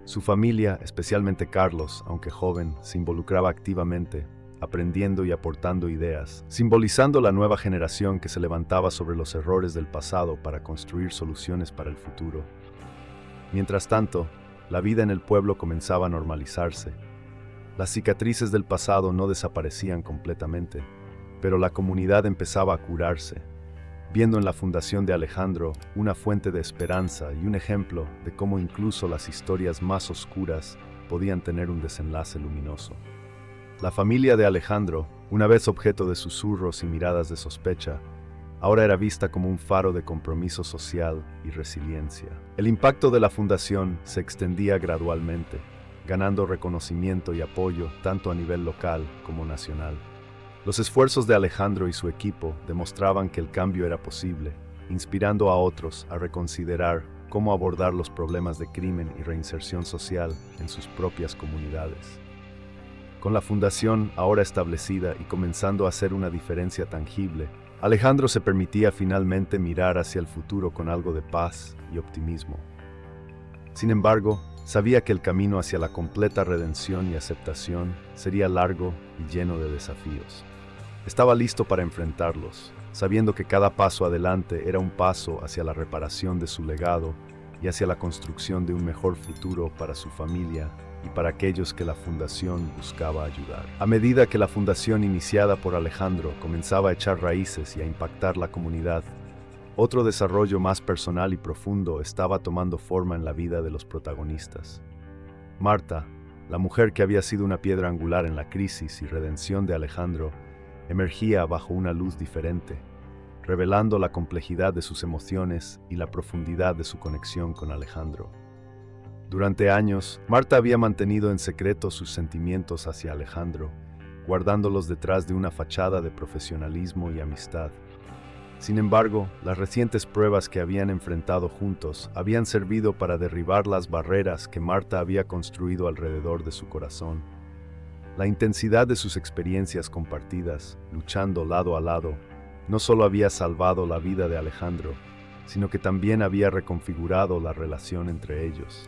Su familia, especialmente Carlos, aunque joven, se involucraba activamente, aprendiendo y aportando ideas, simbolizando la nueva generación que se levantaba sobre los errores del pasado para construir soluciones para el futuro. Mientras tanto, la vida en el pueblo comenzaba a normalizarse. Las cicatrices del pasado no desaparecían completamente, pero la comunidad empezaba a curarse, viendo en la fundación de Alejandro una fuente de esperanza y un ejemplo de cómo incluso las historias más oscuras podían tener un desenlace luminoso. La familia de Alejandro, una vez objeto de susurros y miradas de sospecha, ahora era vista como un faro de compromiso social y resiliencia. El impacto de la fundación se extendía gradualmente, ganando reconocimiento y apoyo tanto a nivel local como nacional. Los esfuerzos de Alejandro y su equipo demostraban que el cambio era posible, inspirando a otros a reconsiderar cómo abordar los problemas de crimen y reinserción social en sus propias comunidades. Con la fundación ahora establecida y comenzando a hacer una diferencia tangible, Alejandro se permitía finalmente mirar hacia el futuro con algo de paz y optimismo. Sin embargo, sabía que el camino hacia la completa redención y aceptación sería largo y lleno de desafíos. Estaba listo para enfrentarlos, sabiendo que cada paso adelante era un paso hacia la reparación de su legado y hacia la construcción de un mejor futuro para su familia y para aquellos que la fundación buscaba ayudar. A medida que la fundación iniciada por Alejandro comenzaba a echar raíces y a impactar la comunidad, otro desarrollo más personal y profundo estaba tomando forma en la vida de los protagonistas. Marta, la mujer que había sido una piedra angular en la crisis y redención de Alejandro, emergía bajo una luz diferente, revelando la complejidad de sus emociones y la profundidad de su conexión con Alejandro. Durante años, Marta había mantenido en secreto sus sentimientos hacia Alejandro, guardándolos detrás de una fachada de profesionalismo y amistad. Sin embargo, las recientes pruebas que habían enfrentado juntos habían servido para derribar las barreras que Marta había construido alrededor de su corazón. La intensidad de sus experiencias compartidas, luchando lado a lado, no solo había salvado la vida de Alejandro, sino que también había reconfigurado la relación entre ellos,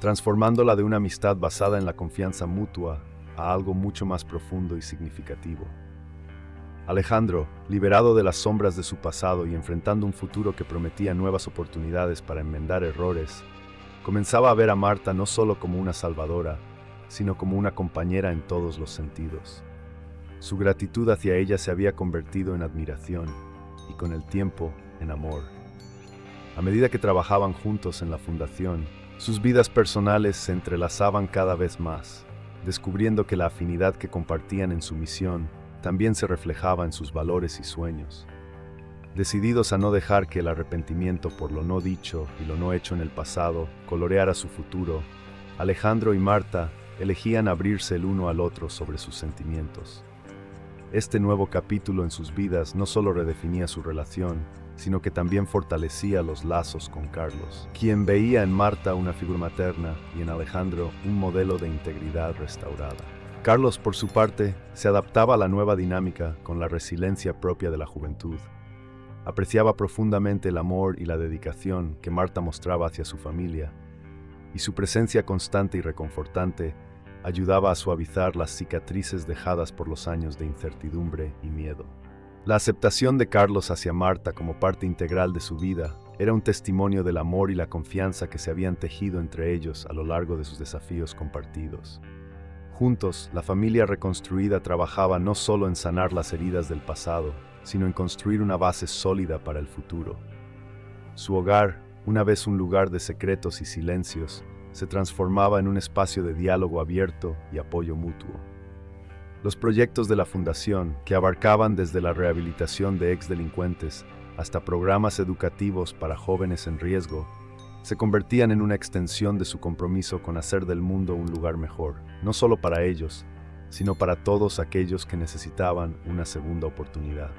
transformándola de una amistad basada en la confianza mutua a algo mucho más profundo y significativo. Alejandro, liberado de las sombras de su pasado y enfrentando un futuro que prometía nuevas oportunidades para enmendar errores, comenzaba a ver a Marta no solo como una salvadora, sino como una compañera en todos los sentidos. Su gratitud hacia ella se había convertido en admiración y con el tiempo en amor. A medida que trabajaban juntos en la fundación, sus vidas personales se entrelazaban cada vez más, descubriendo que la afinidad que compartían en su misión también se reflejaba en sus valores y sueños. Decididos a no dejar que el arrepentimiento por lo no dicho y lo no hecho en el pasado coloreara su futuro, Alejandro y Marta elegían abrirse el uno al otro sobre sus sentimientos. Este nuevo capítulo en sus vidas no solo redefinía su relación, sino que también fortalecía los lazos con Carlos, quien veía en Marta una figura materna y en Alejandro un modelo de integridad restaurada. Carlos, por su parte, se adaptaba a la nueva dinámica con la resiliencia propia de la juventud. Apreciaba profundamente el amor y la dedicación que Marta mostraba hacia su familia, y su presencia constante y reconfortante ayudaba a suavizar las cicatrices dejadas por los años de incertidumbre y miedo. La aceptación de Carlos hacia Marta como parte integral de su vida era un testimonio del amor y la confianza que se habían tejido entre ellos a lo largo de sus desafíos compartidos. Juntos, la familia reconstruida trabajaba no solo en sanar las heridas del pasado, sino en construir una base sólida para el futuro. Su hogar, una vez un lugar de secretos y silencios, se transformaba en un espacio de diálogo abierto y apoyo mutuo. Los proyectos de la Fundación, que abarcaban desde la rehabilitación de exdelincuentes hasta programas educativos para jóvenes en riesgo, se convertían en una extensión de su compromiso con hacer del mundo un lugar mejor, no solo para ellos, sino para todos aquellos que necesitaban una segunda oportunidad.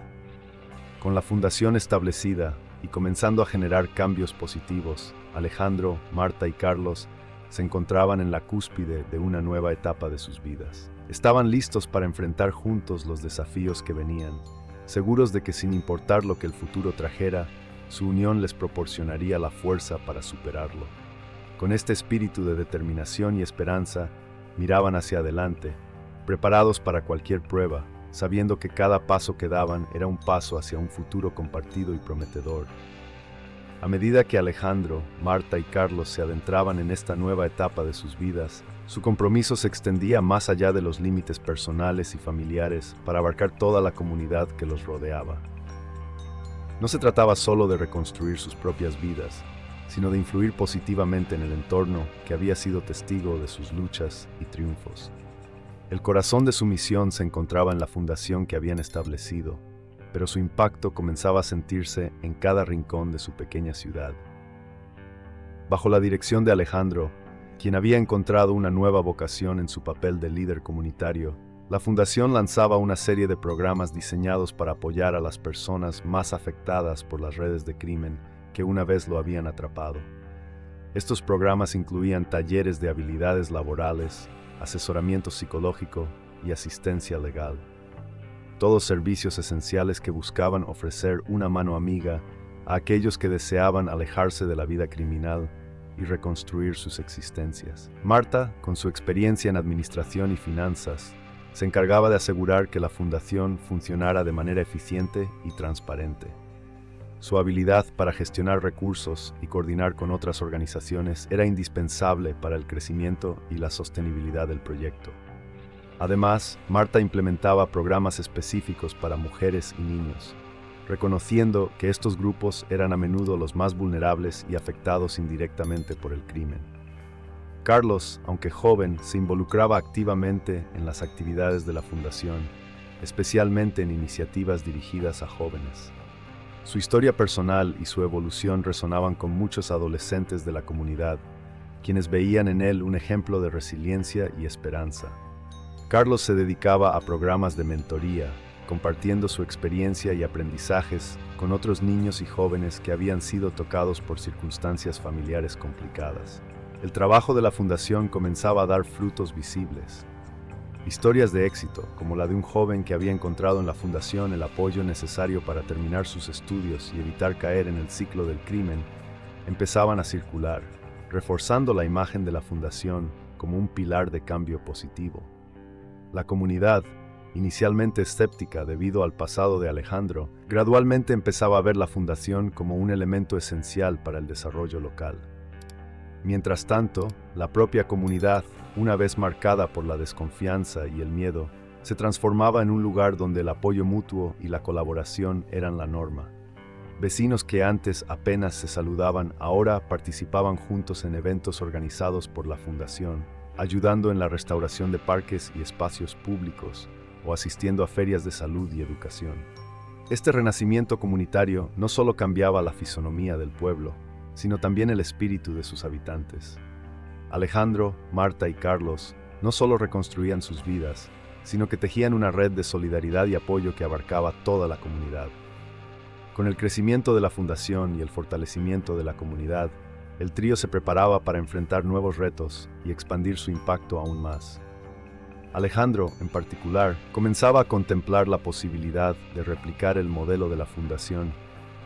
Con la fundación establecida y comenzando a generar cambios positivos, Alejandro, Marta y Carlos se encontraban en la cúspide de una nueva etapa de sus vidas. Estaban listos para enfrentar juntos los desafíos que venían, seguros de que sin importar lo que el futuro trajera, su unión les proporcionaría la fuerza para superarlo. Con este espíritu de determinación y esperanza, miraban hacia adelante, preparados para cualquier prueba, sabiendo que cada paso que daban era un paso hacia un futuro compartido y prometedor. A medida que Alejandro, Marta y Carlos se adentraban en esta nueva etapa de sus vidas, su compromiso se extendía más allá de los límites personales y familiares para abarcar toda la comunidad que los rodeaba. No se trataba solo de reconstruir sus propias vidas, sino de influir positivamente en el entorno que había sido testigo de sus luchas y triunfos. El corazón de su misión se encontraba en la fundación que habían establecido, pero su impacto comenzaba a sentirse en cada rincón de su pequeña ciudad. Bajo la dirección de Alejandro, quien había encontrado una nueva vocación en su papel de líder comunitario, la fundación lanzaba una serie de programas diseñados para apoyar a las personas más afectadas por las redes de crimen que una vez lo habían atrapado. Estos programas incluían talleres de habilidades laborales, asesoramiento psicológico y asistencia legal. Todos servicios esenciales que buscaban ofrecer una mano amiga a aquellos que deseaban alejarse de la vida criminal y reconstruir sus existencias. Marta, con su experiencia en administración y finanzas, se encargaba de asegurar que la fundación funcionara de manera eficiente y transparente. Su habilidad para gestionar recursos y coordinar con otras organizaciones era indispensable para el crecimiento y la sostenibilidad del proyecto. Además, Marta implementaba programas específicos para mujeres y niños, reconociendo que estos grupos eran a menudo los más vulnerables y afectados indirectamente por el crimen. Carlos, aunque joven, se involucraba activamente en las actividades de la fundación, especialmente en iniciativas dirigidas a jóvenes. Su historia personal y su evolución resonaban con muchos adolescentes de la comunidad, quienes veían en él un ejemplo de resiliencia y esperanza. Carlos se dedicaba a programas de mentoría, compartiendo su experiencia y aprendizajes con otros niños y jóvenes que habían sido tocados por circunstancias familiares complicadas. El trabajo de la fundación comenzaba a dar frutos visibles. Historias de éxito, como la de un joven que había encontrado en la fundación el apoyo necesario para terminar sus estudios y evitar caer en el ciclo del crimen, empezaban a circular, reforzando la imagen de la fundación como un pilar de cambio positivo. La comunidad, inicialmente escéptica debido al pasado de Alejandro, gradualmente empezaba a ver la fundación como un elemento esencial para el desarrollo local. Mientras tanto, la propia comunidad, una vez marcada por la desconfianza y el miedo, se transformaba en un lugar donde el apoyo mutuo y la colaboración eran la norma. Vecinos que antes apenas se saludaban ahora participaban juntos en eventos organizados por la fundación, ayudando en la restauración de parques y espacios públicos o asistiendo a ferias de salud y educación. Este renacimiento comunitario no solo cambiaba la fisonomía del pueblo, sino también el espíritu de sus habitantes. Alejandro, Marta y Carlos no solo reconstruían sus vidas, sino que tejían una red de solidaridad y apoyo que abarcaba toda la comunidad. Con el crecimiento de la fundación y el fortalecimiento de la comunidad, el trío se preparaba para enfrentar nuevos retos y expandir su impacto aún más. Alejandro, en particular, comenzaba a contemplar la posibilidad de replicar el modelo de la fundación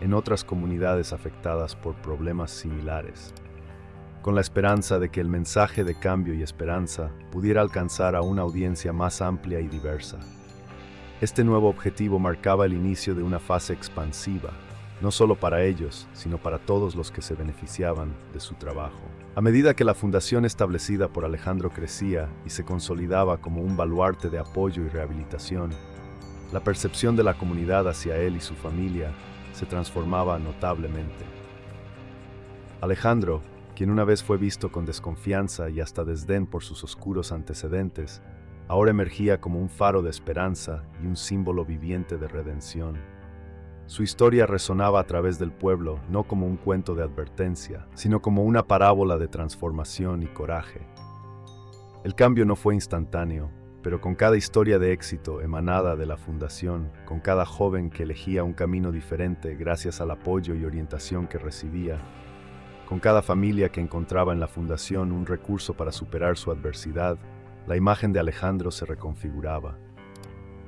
en otras comunidades afectadas por problemas similares, con la esperanza de que el mensaje de cambio y esperanza pudiera alcanzar a una audiencia más amplia y diversa. Este nuevo objetivo marcaba el inicio de una fase expansiva, no solo para ellos, sino para todos los que se beneficiaban de su trabajo. A medida que la fundación establecida por Alejandro crecía y se consolidaba como un baluarte de apoyo y rehabilitación, la percepción de la comunidad hacia él y su familia se transformaba notablemente. Alejandro, quien una vez fue visto con desconfianza y hasta desdén por sus oscuros antecedentes, ahora emergía como un faro de esperanza y un símbolo viviente de redención. Su historia resonaba a través del pueblo no como un cuento de advertencia, sino como una parábola de transformación y coraje. El cambio no fue instantáneo, pero con cada historia de éxito emanada de la fundación, con cada joven que elegía un camino diferente gracias al apoyo y orientación que recibía, con cada familia que encontraba en la fundación un recurso para superar su adversidad, la imagen de Alejandro se reconfiguraba.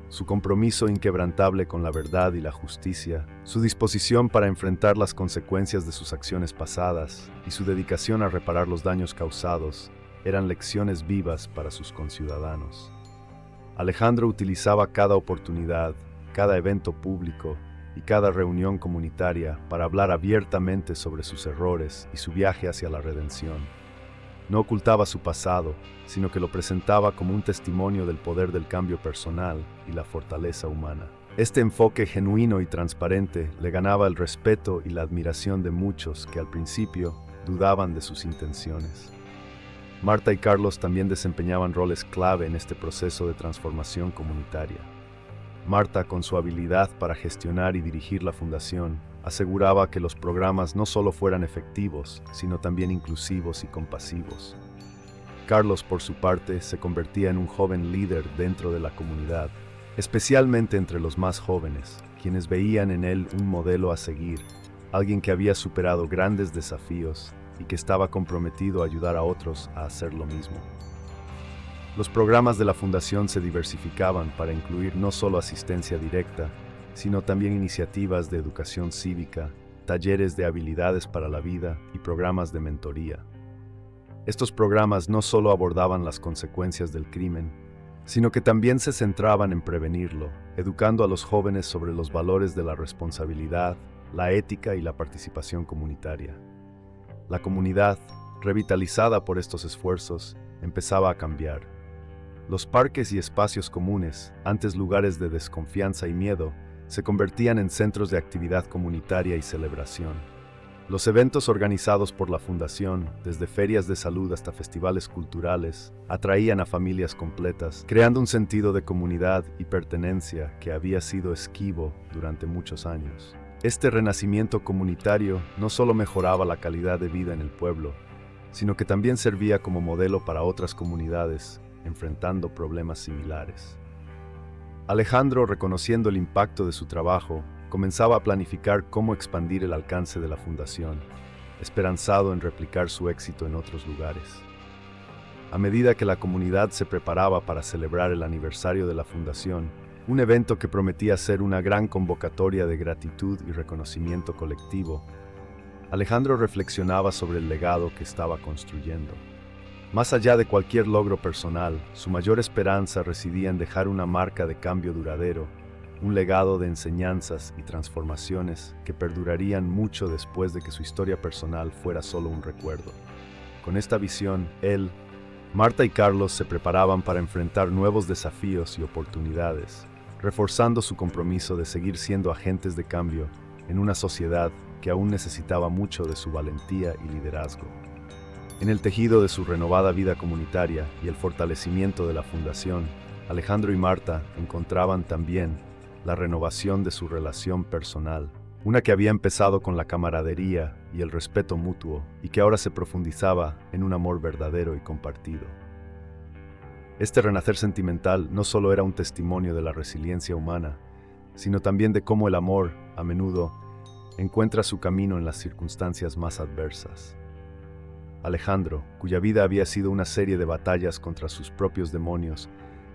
Su compromiso inquebrantable con la verdad y la justicia, su disposición para enfrentar las consecuencias de sus acciones pasadas y su dedicación a reparar los daños causados eran lecciones vivas para sus conciudadanos. Alejandro utilizaba cada oportunidad, cada evento público y cada reunión comunitaria para hablar abiertamente sobre sus errores y su viaje hacia la redención. No ocultaba su pasado, sino que lo presentaba como un testimonio del poder del cambio personal y la fortaleza humana. Este enfoque genuino y transparente le ganaba el respeto y la admiración de muchos que al principio dudaban de sus intenciones. Marta y Carlos también desempeñaban roles clave en este proceso de transformación comunitaria. Marta, con su habilidad para gestionar y dirigir la fundación, aseguraba que los programas no solo fueran efectivos, sino también inclusivos y compasivos. Carlos, por su parte, se convertía en un joven líder dentro de la comunidad, especialmente entre los más jóvenes, quienes veían en él un modelo a seguir, alguien que había superado grandes desafíos y que estaba comprometido a ayudar a otros a hacer lo mismo. Los programas de la fundación se diversificaban para incluir no solo asistencia directa, sino también iniciativas de educación cívica, talleres de habilidades para la vida y programas de mentoría. Estos programas no solo abordaban las consecuencias del crimen, sino que también se centraban en prevenirlo, educando a los jóvenes sobre los valores de la responsabilidad, la ética y la participación comunitaria. La comunidad, revitalizada por estos esfuerzos, empezaba a cambiar. Los parques y espacios comunes, antes lugares de desconfianza y miedo, se convertían en centros de actividad comunitaria y celebración. Los eventos organizados por la Fundación, desde ferias de salud hasta festivales culturales, atraían a familias completas, creando un sentido de comunidad y pertenencia que había sido esquivo durante muchos años. Este renacimiento comunitario no solo mejoraba la calidad de vida en el pueblo, sino que también servía como modelo para otras comunidades enfrentando problemas similares. Alejandro, reconociendo el impacto de su trabajo, comenzaba a planificar cómo expandir el alcance de la fundación, esperanzado en replicar su éxito en otros lugares. A medida que la comunidad se preparaba para celebrar el aniversario de la fundación, un evento que prometía ser una gran convocatoria de gratitud y reconocimiento colectivo, Alejandro reflexionaba sobre el legado que estaba construyendo. Más allá de cualquier logro personal, su mayor esperanza residía en dejar una marca de cambio duradero, un legado de enseñanzas y transformaciones que perdurarían mucho después de que su historia personal fuera solo un recuerdo. Con esta visión, él, Marta y Carlos se preparaban para enfrentar nuevos desafíos y oportunidades, reforzando su compromiso de seguir siendo agentes de cambio en una sociedad que aún necesitaba mucho de su valentía y liderazgo. En el tejido de su renovada vida comunitaria y el fortalecimiento de la fundación, Alejandro y Marta encontraban también la renovación de su relación personal, una que había empezado con la camaradería y el respeto mutuo y que ahora se profundizaba en un amor verdadero y compartido. Este renacer sentimental no solo era un testimonio de la resiliencia humana, sino también de cómo el amor, a menudo, encuentra su camino en las circunstancias más adversas. Alejandro, cuya vida había sido una serie de batallas contra sus propios demonios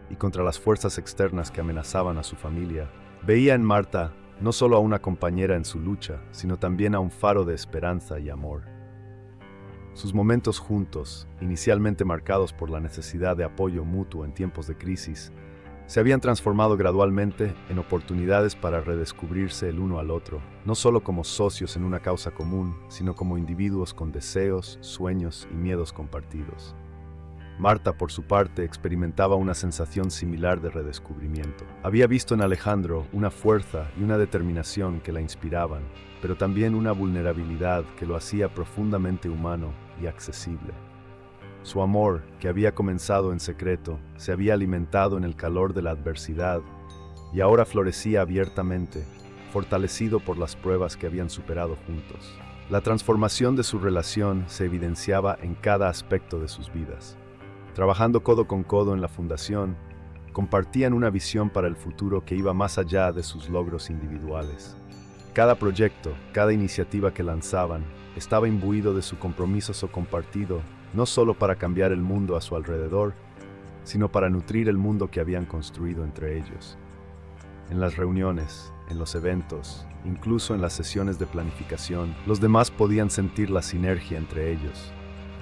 y contra las fuerzas externas que amenazaban a su familia, veía en Marta no solo a una compañera en su lucha, sino también a un faro de esperanza y amor. Sus momentos juntos, inicialmente marcados por la necesidad de apoyo mutuo en tiempos de crisis, se habían transformado gradualmente en oportunidades para redescubrirse el uno al otro, no solo como socios en una causa común, sino como individuos con deseos, sueños y miedos compartidos. Marta, por su parte, experimentaba una sensación similar de redescubrimiento. Había visto en Alejandro una fuerza y una determinación que la inspiraban, pero también una vulnerabilidad que lo hacía profundamente humano y accesible. Su amor, que había comenzado en secreto, se había alimentado en el calor de la adversidad y ahora florecía abiertamente, fortalecido por las pruebas que habían superado juntos. La transformación de su relación se evidenciaba en cada aspecto de sus vidas. Trabajando codo con codo en la fundación, compartían una visión para el futuro que iba más allá de sus logros individuales. Cada proyecto, cada iniciativa que lanzaban, estaba imbuido de su compromiso compartido, no solo para cambiar el mundo a su alrededor, sino para nutrir el mundo que habían construido entre ellos. En las reuniones, en los eventos, incluso en las sesiones de planificación, los demás podían sentir la sinergia entre ellos.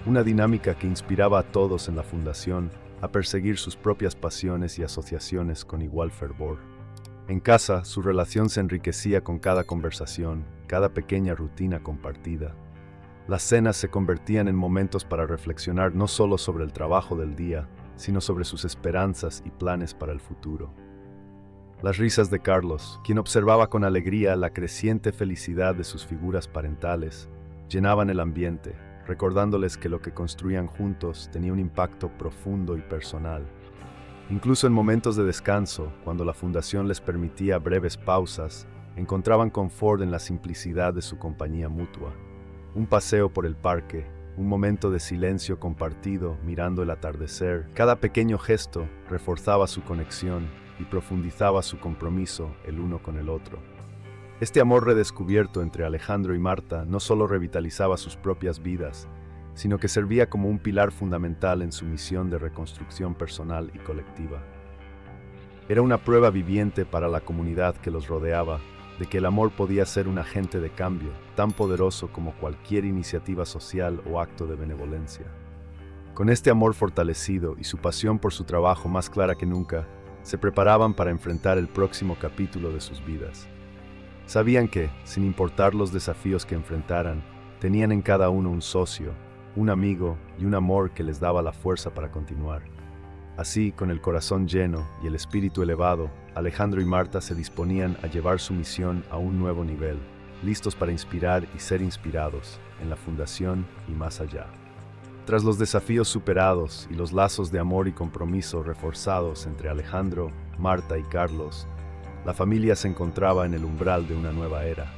Una dinámica que inspiraba a todos en la fundación a perseguir sus propias pasiones y asociaciones con igual fervor. En casa, su relación se enriquecía con cada conversación, cada pequeña rutina compartida. Las cenas se convertían en momentos para reflexionar no solo sobre el trabajo del día, sino sobre sus esperanzas y planes para el futuro. Las risas de Carlos, quien observaba con alegría la creciente felicidad de sus figuras parentales, llenaban el ambiente, recordándoles que lo que construían juntos tenía un impacto profundo y personal. Incluso en momentos de descanso, cuando la fundación les permitía breves pausas, encontraban confort en la simplicidad de su compañía mutua. Un paseo por el parque, un momento de silencio compartido mirando el atardecer, cada pequeño gesto reforzaba su conexión y profundizaba su compromiso el uno con el otro. Este amor redescubierto entre Alejandro y Marta no solo revitalizaba sus propias vidas, sino que servía como un pilar fundamental en su misión de reconstrucción personal y colectiva. Era una prueba viviente para la comunidad que los rodeaba de que el amor podía ser un agente de cambio tan poderoso como cualquier iniciativa social o acto de benevolencia. Con este amor fortalecido y su pasión por su trabajo más clara que nunca, se preparaban para enfrentar el próximo capítulo de sus vidas. Sabían que, sin importar los desafíos que enfrentaran, tenían en cada uno un socio, un amigo y un amor que les daba la fuerza para continuar. Así, con el corazón lleno y el espíritu elevado, Alejandro y Marta se disponían a llevar su misión a un nuevo nivel, listos para inspirar y ser inspirados en la fundación y más allá. Tras los desafíos superados y los lazos de amor y compromiso reforzados entre Alejandro, Marta y Carlos, la familia se encontraba en el umbral de una nueva era.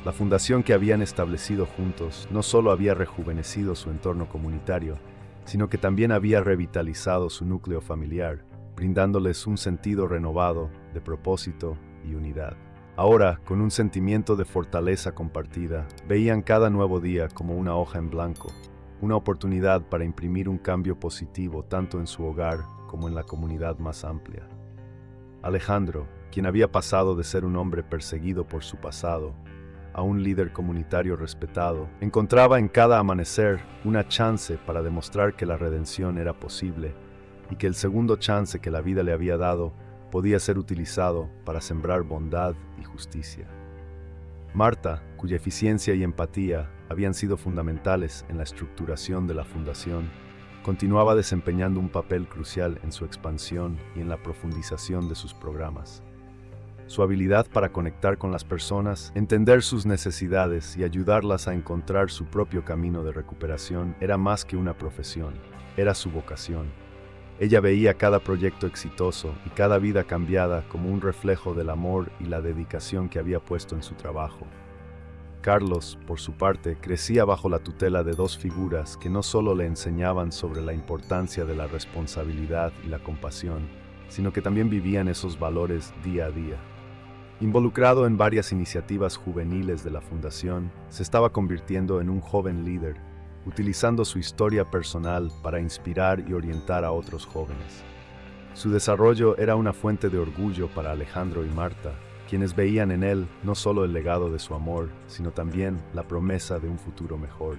La fundación que habían establecido juntos no solo había rejuvenecido su entorno comunitario, sino que también había revitalizado su núcleo familiar, brindándoles un sentido renovado de propósito y unidad. Ahora, con un sentimiento de fortaleza compartida, veían cada nuevo día como una hoja en blanco, una oportunidad para imprimir un cambio positivo tanto en su hogar como en la comunidad más amplia. Alejandro, quien había pasado de ser un hombre perseguido por su pasado a un líder comunitario respetado, encontraba en cada amanecer una chance para demostrar que la redención era posible y que el segundo chance que la vida le había dado podía ser utilizado para sembrar bondad y justicia. Marta, cuya eficiencia y empatía habían sido fundamentales en la estructuración de la fundación, continuaba desempeñando un papel crucial en su expansión y en la profundización de sus programas. Su habilidad para conectar con las personas, entender sus necesidades y ayudarlas a encontrar su propio camino de recuperación era más que una profesión, era su vocación. Ella veía cada proyecto exitoso y cada vida cambiada como un reflejo del amor y la dedicación que había puesto en su trabajo. Carlos, por su parte, crecía bajo la tutela de dos figuras que no solo le enseñaban sobre la importancia de la responsabilidad y la compasión, sino que también vivían esos valores día a día. Involucrado en varias iniciativas juveniles de la Fundación, se estaba convirtiendo en un joven líder, utilizando su historia personal para inspirar y orientar a otros jóvenes. Su desarrollo era una fuente de orgullo para Alejandro y Marta, quienes veían en él no solo el legado de su amor, sino también la promesa de un futuro mejor.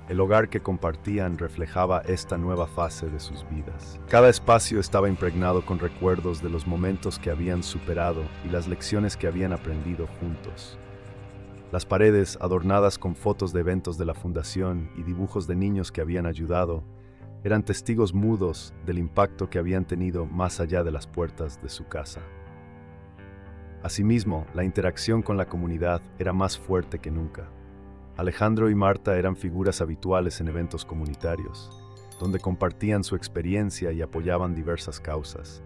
El hogar que compartían reflejaba esta nueva fase de sus vidas. Cada espacio estaba impregnado con recuerdos de los momentos que habían superado y las lecciones que habían aprendido juntos. Las paredes, adornadas con fotos de eventos de la Fundación y dibujos de niños que habían ayudado, eran testigos mudos del impacto que habían tenido más allá de las puertas de su casa. Asimismo, la interacción con la comunidad era más fuerte que nunca. Alejandro y Marta eran figuras habituales en eventos comunitarios, donde compartían su experiencia y apoyaban diversas causas.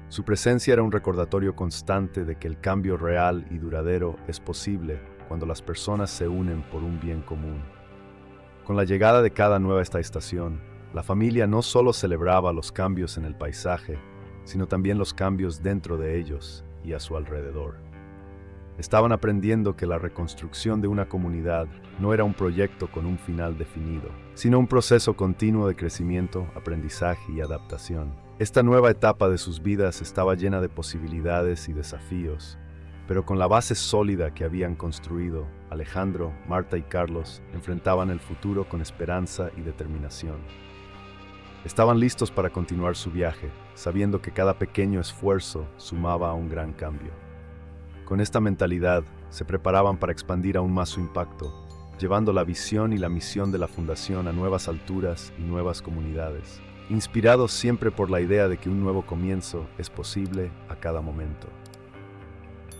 Su presencia era un recordatorio constante de que el cambio real y duradero es posible cuando las personas se unen por un bien común. Con la llegada de cada nueva estación, la familia no solo celebraba los cambios en el paisaje, sino también los cambios dentro de ellos y a su alrededor. Estaban aprendiendo que la reconstrucción de una comunidad no era un proyecto con un final definido, sino un proceso continuo de crecimiento, aprendizaje y adaptación. Esta nueva etapa de sus vidas estaba llena de posibilidades y desafíos, pero con la base sólida que habían construido, Alejandro, Marta y Carlos enfrentaban el futuro con esperanza y determinación. Estaban listos para continuar su viaje, sabiendo que cada pequeño esfuerzo sumaba a un gran cambio. Con esta mentalidad, se preparaban para expandir aún más su impacto, llevando la visión y la misión de la Fundación a nuevas alturas y nuevas comunidades, inspirados siempre por la idea de que un nuevo comienzo es posible a cada momento.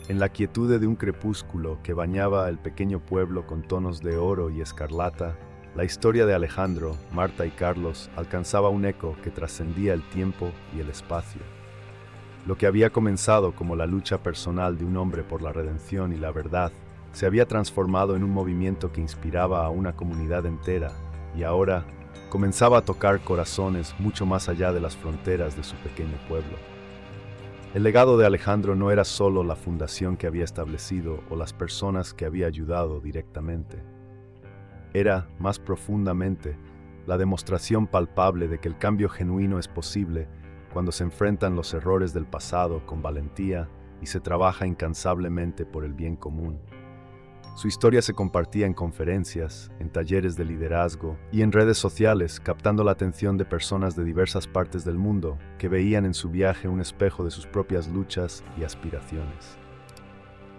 En la quietud de un crepúsculo que bañaba el pequeño pueblo con tonos de oro y escarlata, la historia de Alejandro, Marta y Carlos alcanzaba un eco que trascendía el tiempo y el espacio. Lo que había comenzado como la lucha personal de un hombre por la redención y la verdad, se había transformado en un movimiento que inspiraba a una comunidad entera y ahora comenzaba a tocar corazones mucho más allá de las fronteras de su pequeño pueblo. El legado de Alejandro no era solo la fundación que había establecido o las personas que había ayudado directamente. Era, más profundamente, la demostración palpable de que el cambio genuino es posible cuando se enfrentan los errores del pasado con valentía y se trabaja incansablemente por el bien común. Su historia se compartía en conferencias, en talleres de liderazgo y en redes sociales, captando la atención de personas de diversas partes del mundo que veían en su viaje un espejo de sus propias luchas y aspiraciones.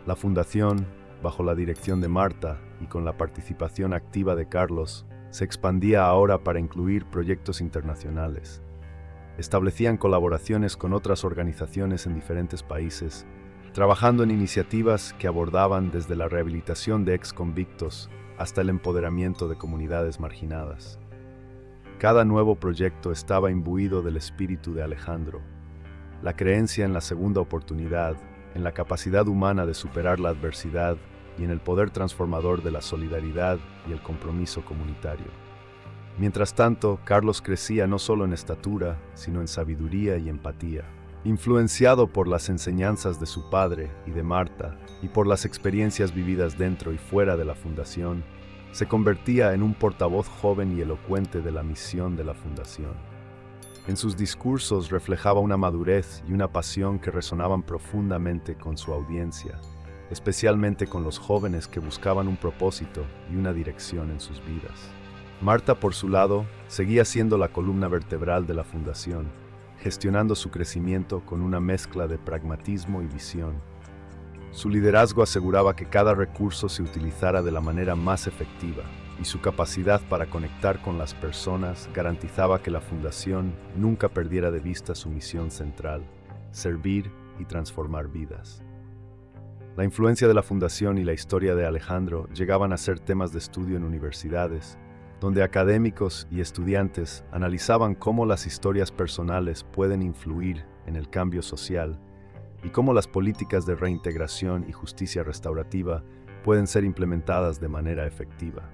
La Fundación, bajo la dirección de Marta y con la participación activa de Carlos, se expandía ahora para incluir proyectos internacionales. Establecían colaboraciones con otras organizaciones en diferentes países, trabajando en iniciativas que abordaban desde la rehabilitación de exconvictos hasta el empoderamiento de comunidades marginadas. Cada nuevo proyecto estaba imbuido del espíritu de Alejandro, la creencia en la segunda oportunidad, en la capacidad humana de superar la adversidad y en el poder transformador de la solidaridad y el compromiso comunitario. Mientras tanto, Carlos crecía no solo en estatura, sino en sabiduría y empatía. Influenciado por las enseñanzas de su padre y de Marta, y por las experiencias vividas dentro y fuera de la Fundación, se convertía en un portavoz joven y elocuente de la misión de la Fundación. En sus discursos reflejaba una madurez y una pasión que resonaban profundamente con su audiencia, especialmente con los jóvenes que buscaban un propósito y una dirección en sus vidas. Marta, por su lado, seguía siendo la columna vertebral de la Fundación, gestionando su crecimiento con una mezcla de pragmatismo y visión. Su liderazgo aseguraba que cada recurso se utilizara de la manera más efectiva, y su capacidad para conectar con las personas garantizaba que la Fundación nunca perdiera de vista su misión central: servir y transformar vidas. La influencia de la Fundación y la historia de Alejandro llegaban a ser temas de estudio en universidades, donde académicos y estudiantes analizaban cómo las historias personales pueden influir en el cambio social y cómo las políticas de reintegración y justicia restaurativa pueden ser implementadas de manera efectiva.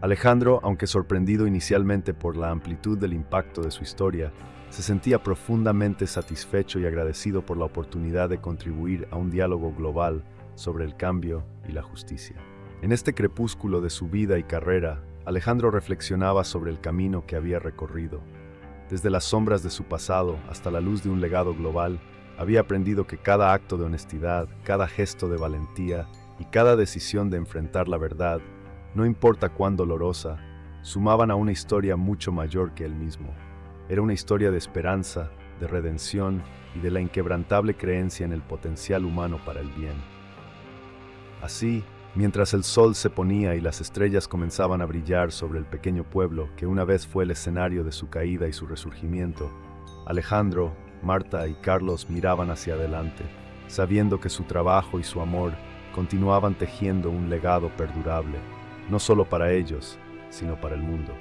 Alejandro, aunque sorprendido inicialmente por la amplitud del impacto de su historia, se sentía profundamente satisfecho y agradecido por la oportunidad de contribuir a un diálogo global sobre el cambio y la justicia. En este crepúsculo de su vida y carrera, Alejandro reflexionaba sobre el camino que había recorrido. Desde las sombras de su pasado hasta la luz de un legado global, había aprendido que cada acto de honestidad, cada gesto de valentía y cada decisión de enfrentar la verdad, no importa cuán dolorosa, sumaban a una historia mucho mayor que él mismo. Era una historia de esperanza, de redención y de la inquebrantable creencia en el potencial humano para el bien. Así, mientras el sol se ponía y las estrellas comenzaban a brillar sobre el pequeño pueblo que una vez fue el escenario de su caída y su resurgimiento, Alejandro, Marta y Carlos miraban hacia adelante, sabiendo que su trabajo y su amor continuaban tejiendo un legado perdurable, no solo para ellos, sino para el mundo.